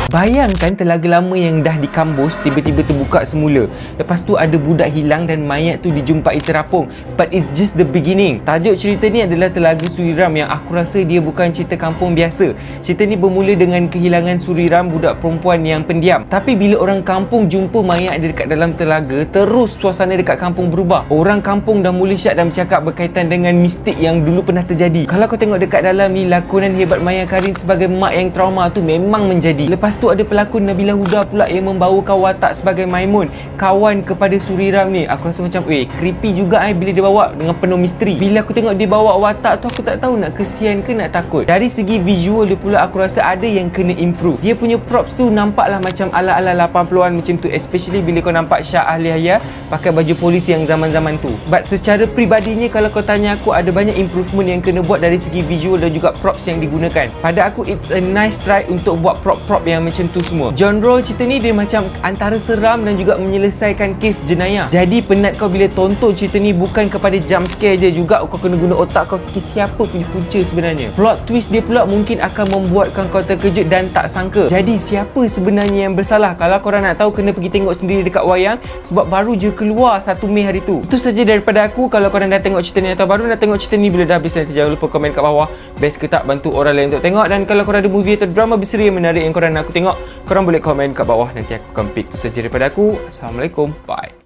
Bayangkan telaga lama yang dah dikambus tiba-tiba terbuka semula. Lepas tu ada budak hilang dan mayat tu dijumpai terapung. But it's just the beginning. Tajuk cerita ni adalah Telaga Suriram yang aku rasa dia bukan cerita kampung biasa. Cerita ni bermula dengan kehilangan Suriram, budak perempuan yang pendiam. Tapi bila orang kampung jumpa mayat dia dekat dalam telaga, terus suasana dekat kampung berubah. Orang kampung dah mula syak dan bercakap berkaitan dengan mistik yang dulu pernah terjadi. Kalau kau tengok dekat dalam ni, lakonan hebat Maya Karin sebagai mak yang trauma tu memang menjadi. Lepas tu ada pelakon Nabila Huda pula yang membawakan watak sebagai Maimun, kawan kepada Suriram ni. Aku rasa macam creepy juga bila dia bawa dengan penuh misteri. Bila aku tengok dia bawa watak tu, aku tak tahu nak kesian ke nak takut. Dari segi visual dia pula aku rasa ada yang kena improve. Dia punya props tu nampaklah macam ala-ala 80-an macam tu, especially bila kau nampak Shah Ahli Haya pakai baju polis yang zaman-zaman tu. But secara peribadinya, kalau kau tanya aku, ada banyak improvement yang kena buat dari segi visual dan juga props yang digunakan. Pada aku it's a nice try untuk buat prop-prop yang macam tu semua. Genre cerita ni dia macam antara seram dan juga menyelesaikan kes jenayah. Jadi penat kau bila tonton cerita ni bukan kepada jump scare je, juga kau kena guna otak kau fikir siapa punya punca sebenarnya. Plot twist dia pula mungkin akan membuatkan kau terkejut dan tak sangka. Jadi siapa sebenarnya yang bersalah? Kalau korang nak tahu, kena pergi tengok sendiri dekat wayang, sebab baru je keluar 1 Mei hari tu. Itu saja daripada aku. Kalau korang dah tengok cerita ni atau baru dah tengok cerita ni, bila dah habis nanti jangan lupa komen kat bawah best ke tak, bantu orang lain untuk tengok. Dan kalau korang ada movie atau drama berseri yang menarik yang korang nak aku tengok, korang boleh komen kat bawah, nanti aku akan pick. Itu saja daripada aku. Assalamualaikum, bye.